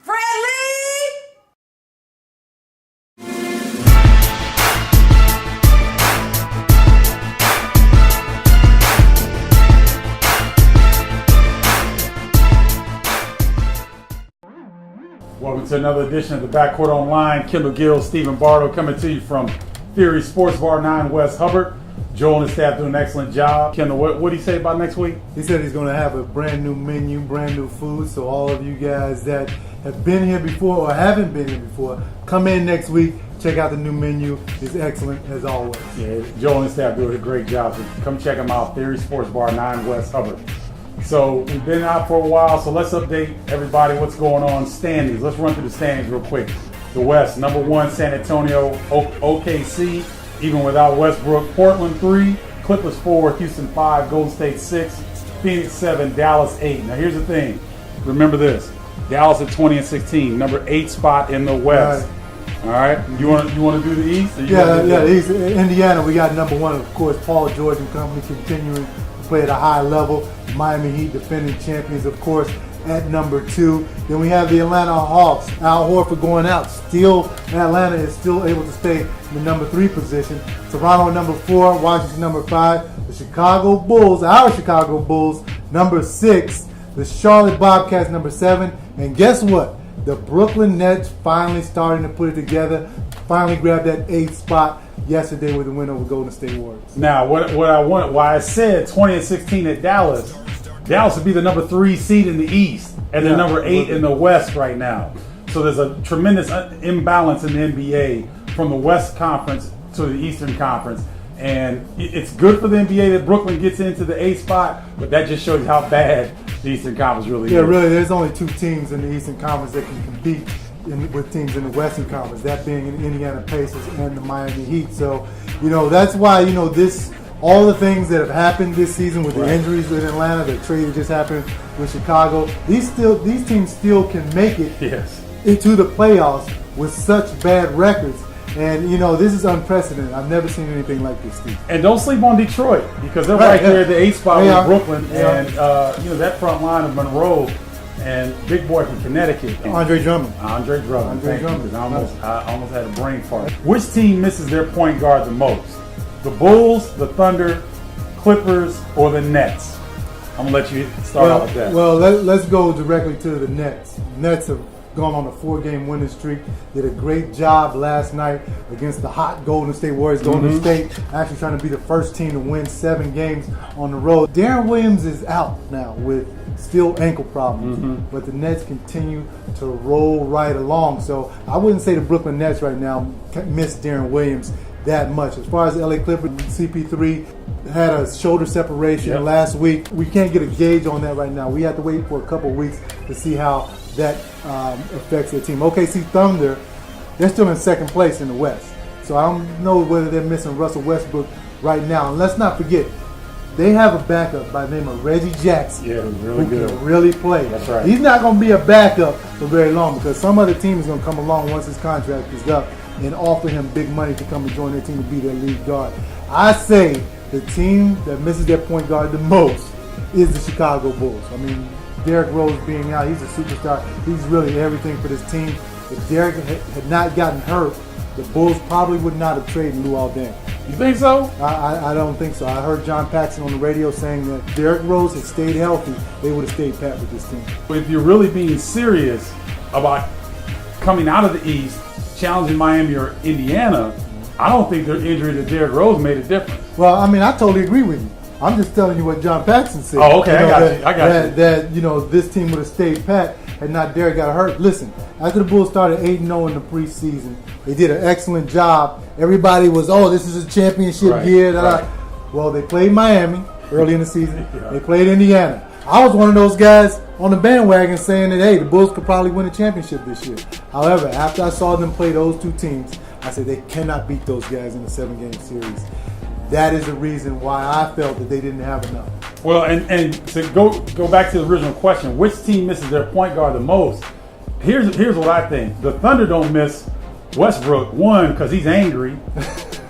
Welcome to another edition of the Backcourt Online. Kendall Gill, Stephen Bardo coming to you from Theory Sports Bar 9 West Hubbard. Joel and his staff doing an excellent job. Kendall, what did he say about next week? He said he's going to have a brand new menu, brand new food. So all of you guys that have been here before or haven't been here before, come in next week. Check out the new menu. It's excellent as always. Yeah, Joel and his staff doing a great job. So come check them out. Theory Sports Bar 9 West Hubbard. So we've been out for a while, so let's update everybody what's going on. Standings. Let's run through the standings real quick. The West, number 1, San Antonio, OKC, even without Westbrook. Portland 3, Clippers 4, Houston 5, Golden State 6, Phoenix 7, Dallas 8. Now here's the thing. Remember this. Dallas at 20 and 16, number 8 spot in the West. All right. You want to do the East? Yeah, East. Indiana, we got number 1, of course, Paul George and company continuing to play at a high level. Miami Heat, defending champions, of course, at number 2. Then we have the Atlanta Hawks. Al Horford going out. Still, Atlanta is still able to stay in the number 3 position. Toronto number 4, Washington number 5. The Chicago Bulls, our Chicago Bulls, number 6. The Charlotte Bobcats number 7. And guess what? The Brooklyn Nets finally starting to put it together. Finally grabbed that 8th spot yesterday with the win over Golden State Warriors. Now, why I said 20 and 16 at Dallas. Dallas would be the number 3 seed in the East and the number 8 in the West right now. So there's a tremendous imbalance in the NBA from the West Conference to the Eastern Conference. And it's good for the NBA that Brooklyn gets into the 8th spot, but that just shows you how bad the Eastern Conference really is. Yeah, really, there's only 2 teams in the Eastern Conference that can compete with teams in the Western Conference, that being the Indiana Pacers and the Miami Heat. So, that's why, all the things that have happened this season with the injuries in Atlanta, the trade that just happened with Chicago, these teams still can make it into the playoffs with such bad records. And, this is unprecedented. I've never seen anything like this, Steve. And don't sleep on Detroit, because they're right there at the 8th spot with Brooklyn. And, that front line of Monroe and big boy from Connecticut. Andre Drummond. I almost had a brain fart. Which team misses their point guard the most? The Bulls, the Thunder, Clippers, or the Nets? I'm going to let you start out with that. Well, let's go directly to the Nets. Nets have gone on a 4-game winning streak. Did a great job last night against the hot Golden State Warriors. Golden State actually trying to be the first team to win 7 games on the road. Deron Williams is out now with still ankle problems, but the Nets continue to roll right along. So I wouldn't say the Brooklyn Nets right now miss Deron Williams that much. As far as the LA Clippers, CP3 had a shoulder separation last week. We can't get a gauge on that right now. We have to wait for a couple of weeks to see how that affects their team. OKC Thunder, they're still in 2nd place in the West. So I don't know whether they're missing Russell Westbrook right now. And let's not forget, they have a backup by the name of Reggie Jackson, who can really play. That's right. He's not going to be a backup for very long, because some other team is going to come along once his contract is up and offer him big money to come and join their team to be their lead guard. I say the team that misses their point guard the most is the Chicago Bulls. I mean, Derrick Rose being out, he's a superstar. He's really everything for this team. If Derrick had not gotten hurt, the Bulls probably would not have traded Luol Deng. You think so? I don't think so. I heard John Paxson on the radio saying that if Derrick Rose had stayed healthy, they would have stayed pat with this team. If you're really being serious about coming out of the East, challenging Miami or Indiana, I don't think their injury to Derrick Rose made a difference. Well, I mean, I totally agree with you. I'm just telling you what John Paxson said. Oh, okay, I got you. That this team would have stayed pat had not Derrick got hurt. Listen, after the Bulls started 8-0 in the preseason, they did an excellent job. Everybody was, this is a championship year. Well, they played Miami early in the season. They played Indiana. I was one of those guys on the bandwagon saying that, hey, the Bulls could probably win a championship this year. However, after I saw them play those 2 teams, I said they cannot beat those guys in a 7-game series. That is the reason why I felt that they didn't have enough. Well, and to go back to the original question, which team misses their point guard the most? Here's what I think. The Thunder don't miss Westbrook, one, because he's angry.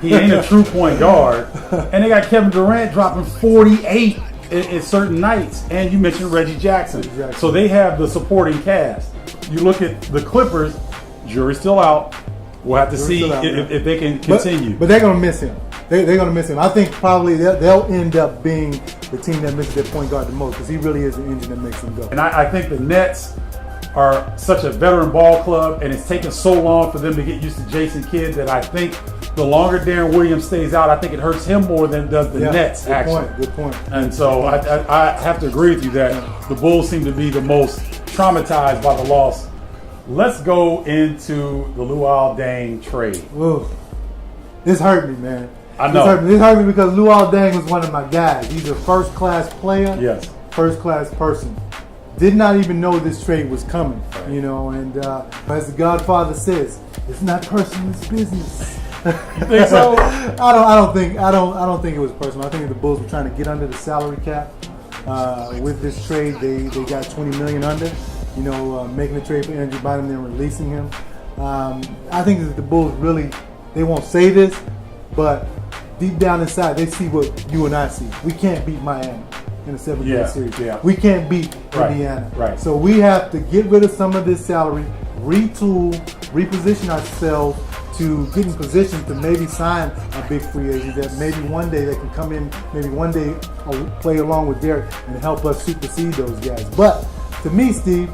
He ain't a true point guard. And they got Kevin Durant dropping 48 in certain nights. And you mentioned Reggie Jackson. Exactly. So they have the supporting cast. you look at the Clippers, jury's still out. We'll have to see if they can continue. But they're going to miss him. They're going to miss him. I think probably they'll end up being the team that misses their point guard the most because he really is the engine that makes them go. And I think the Nets are such a veteran ball club, and it's taken so long for them to get used to Jason Kidd that I think the longer Darren Williams stays out, I think it hurts him more than it does the Nets, actually. Good point. And so I have to agree with you that the Bulls seem to be the most traumatized by the loss. Let's go into the Luol Deng trade. Ooh, this hurt me, man. I know. This hurt me because Luol Deng was one of my guys. He's a first-class player. Yes. First-class person. Did not even know this trade was coming, you know. And as the Godfather says, it's not personal, it's business. You think so? I don't think it was personal. I think the Bulls were trying to get under the salary cap. With this trade, they got $20 million under. You know, making the trade for Andrew Bynum and releasing him. I think that the Bulls really, they won't say this, but deep down inside, they see what you and I see. We can't beat Miami in a 7-game series. Yeah. We can't beat Indiana. Right. So we have to get rid of some of this salary, retool, reposition ourselves to get in position to maybe sign a big free agent that maybe one day they can come in, maybe one day play along with Derek and help us supersede those guys. But to me, Steve,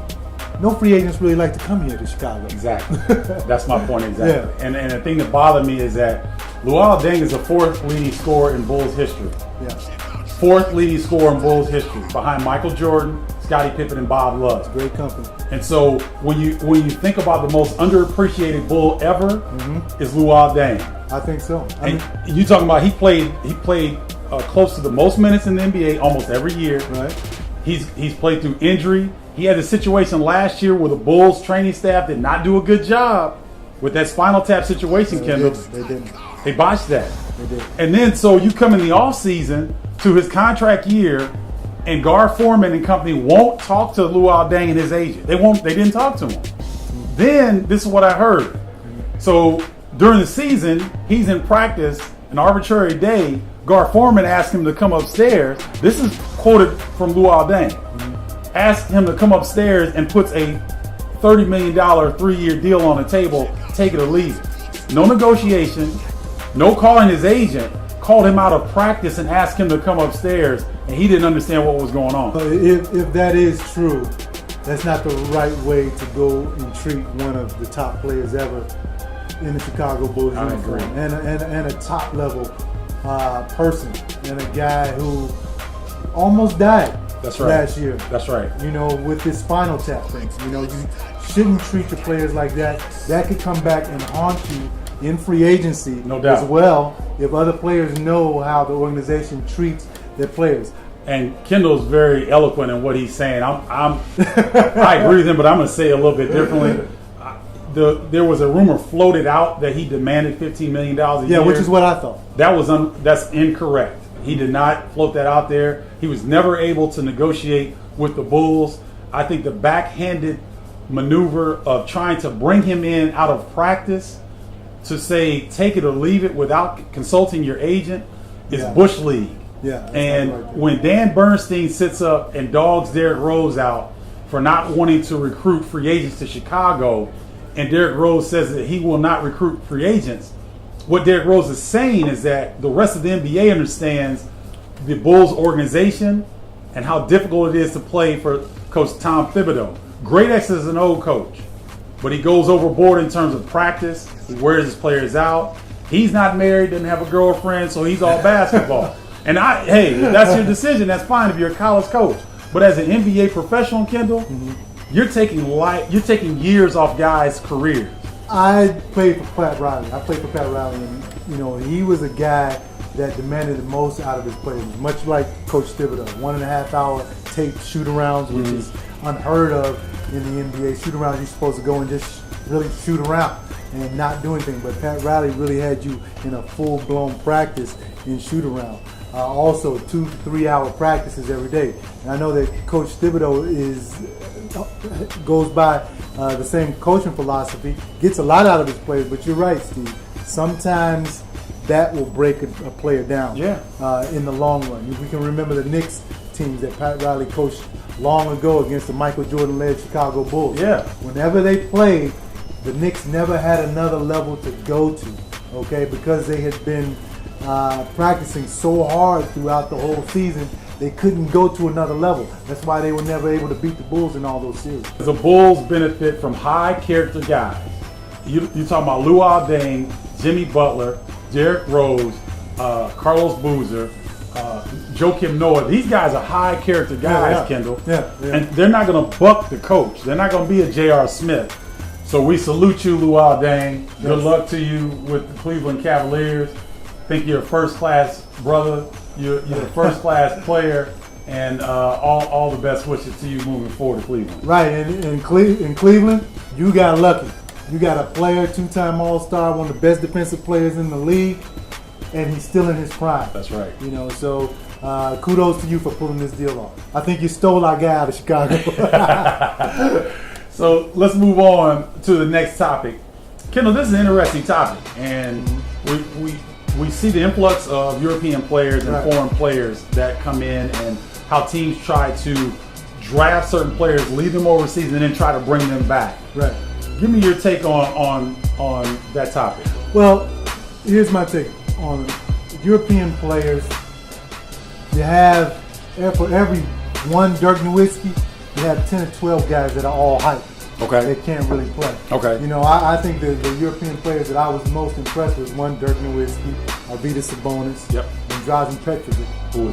no free agents really like to come here to Chicago. Exactly. That's my point exactly. Yeah. And the thing that bothered me is that Luol Deng is the 4th leading scorer in Bulls history. Yeah. 4th leading scorer in Bulls history, behind Michael Jordan, Scottie Pippen, and Bob Love. Great company. And so when you think about the most underappreciated Bull ever, is Luol Deng. I think so. And you talking about he played close to the most minutes in the NBA almost every year. Right. He's played through injury. He had a situation last year where the Bulls training staff did not do a good job with that spinal tap situation, Kendall. They didn't. They botched that. They did. And then so you come in the offseason to his contract year, and Gar Forman and company won't talk to Luol Deng and his agent. They didn't talk to him. Then this is what I heard. So during the season, he's in practice, an arbitrary day. Gar Forman asked him to come upstairs. This is quoted from Luol Deng. Asked him to come upstairs and puts a $30 million 3-year deal on the table. Take it or leave it. No negotiation. No calling his agent. Called him out of practice and asked him to come upstairs, and he didn't understand what was going on. If that is true, that's not the right way to go and treat one of the top players ever in the Chicago Bulls uniform, and a top level person, and a guy who almost died last year. That's right. You know, with his spinal tap thing. You know, you shouldn't treat your players like that. That could come back and haunt you in free agency, no doubt, as well, if other players know how the organization treats their players. And Kendall's very eloquent in what he's saying. I agree with him, but I'm going to say it a little bit differently. There was a rumor floated out that he demanded $15 million a year. Yeah, which is what I thought. That's incorrect. He did not float that out there. He was never able to negotiate with the Bulls. I think the backhanded maneuver of trying to bring him in out of practice to say take it or leave it without consulting your agent is Bush League. Yeah. And when Dan Bernstein sits up and dogs Derrick Rose out for not wanting to recruit free agents to Chicago, and Derrick Rose says that he will not recruit free agents, what Derrick Rose is saying is that the rest of the NBA understands the Bulls organization and how difficult it is to play for Coach Tom Thibodeau. Great X's an old coach, but he goes overboard in terms of practice. He wears his players out. He's not married, doesn't have a girlfriend, so he's all basketball. And hey, if that's your decision, that's fine if you're a college coach. But as an NBA professional, Kendall, you're taking years off guys' careers. I played for Pat Riley. And you know, he was a guy that demanded the most out of his players, much like Coach Thibodeau. 1.5 hour tape shoot-arounds, which is unheard of in the NBA. Shoot-arounds, you're supposed to go and just really shoot around and not do anything. But Pat Riley really had you in a full-blown practice in shoot-around. Also, 2 to 3 hour practices every day. And I know that Coach Thibodeau goes by the same coaching philosophy, gets a lot out of his players. But you're right, Steve. Sometimes that will break a player down in the long run. We can remember the Knicks teams that Pat Riley coached long ago against the Michael Jordan-led Chicago Bulls. Yeah. Whenever they played, the Knicks never had another level to go to, okay, because they had been practicing so hard throughout the whole season. They couldn't go to another level. That's why they were never able to beat the Bulls in all those series. The Bulls benefit from high character guys. You talking about Luol Deng, Jimmy Butler, Derrick Rose, Carlos Boozer, Joakim Noah. These guys are high character guys, Kendall. Yeah. And they're not going to buck the coach. They're not going to be a J.R. Smith. So we salute you, Luol Deng. Good luck to you with the Cleveland Cavaliers. Think you're a first-class brother. You're a first-class player. And all the best wishes to you moving forward to Cleveland. Right, and in Cleveland, you got lucky. You got a player, two-time All-Star, one of the best defensive players in the league, and he's still in his prime. That's right. You know, so kudos to you for pulling this deal off. I think you stole our guy out of Chicago. So let's move on to the next topic. Kendall, this is an interesting topic, and we see the influx of European players and foreign players that come in, and how teams try to draft certain players, leave them overseas, and then try to bring them back. Right. Give me your take on that topic. Well, here's my take on European players. You have, for every one Dirk Nowitzki, you have 10 or 12 guys that are all hype. Okay. They can't really play. Okay. You know, I think the European players that I was most impressed with, one Dirk Nowitzki, Arvydas Sabonis, and Drazen Petrovic, who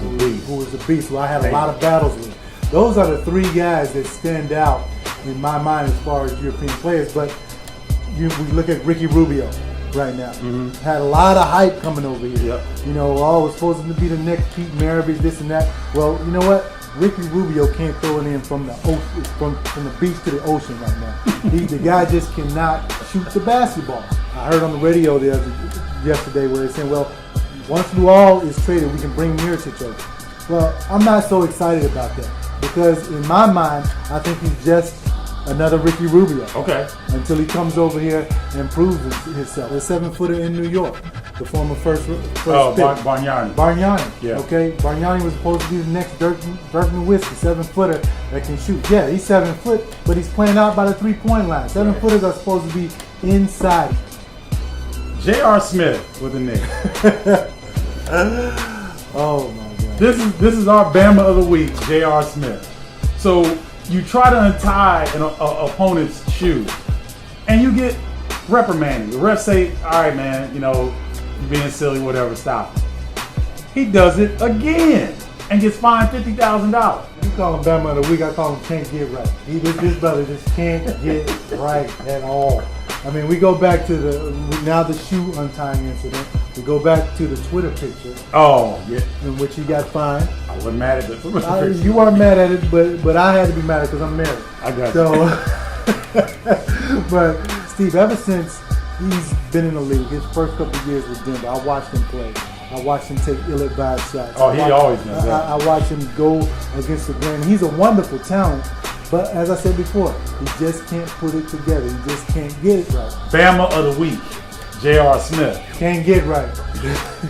was a beast. Who I had a lot of battles with. Those are the three guys that stand out in my mind as far as European players. But we look at Ricky Rubio right now. Had a lot of hype coming over here. You know, was supposed to be the next Pete Maravich, this and that. Well, you know what? Ricky Rubio can't throw it in from the ocean, from the beach to the ocean right now. The guy just cannot shoot the basketball. I heard on the radio yesterday where they're saying, well, once Luol is traded, we can bring Mirotic over. Well, I'm not so excited about that because in my mind, I think he's just another Ricky Rubio. Okay. Until he comes over here and proves himself. The 7-footer in New York, the former first pick. Bargnani. Bargnani. Yeah. Okay. Bargnani was supposed to be the next Dirk Nowitzki, 7-footer that can shoot. Yeah, he's 7 foot, but he's playing out by the 3-point line. 7-footers are supposed to be inside. J.R. Smith with the Knicks. Oh my God. This is our Bama of the week, J.R. Smith. So you try to untie an opponent's shoes, and you get reprimanded. The refs say, all right, man, you know, you're being silly, whatever, stop. He does it again and gets fined $50,000. You call him Bama of the week, I call him can't get right. This brother just can't get right at all. I mean, we go back to the shoe untying incident. We go back to the Twitter picture. Oh, yeah. In which he got fined. I wasn't mad at it. You weren't mad at it, but I had to be mad at it because I'm married. I got you. But Steve, ever since he's been in the league, his first couple of years with Denver, I watched him play. I watched him take ill-advised shots. Oh, he always does that. I watched him go against the grain. He's a wonderful talent. But as I said before, he just can't put it together. He just can't get it right. Bama of the week, J.R. Smith. Can't get right.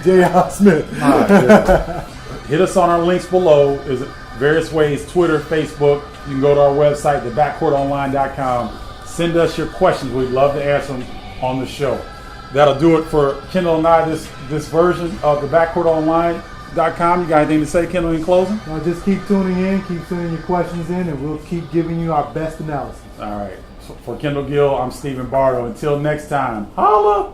J.R. Smith. All right, hit us on our links below. There's various ways, Twitter, Facebook. You can go to our website, thebackcourtonline.com. Send us your questions. We'd love to answer them on the show. That'll do it for Kendall and I, this version of the backcourtonline.com. You got anything to say, Kendall, in closing? Well, just keep tuning in, keep sending your questions in, and we'll keep giving you our best analysis. All right. So for Kendall Gill, I'm Stephen Bardo. Until next time, holla!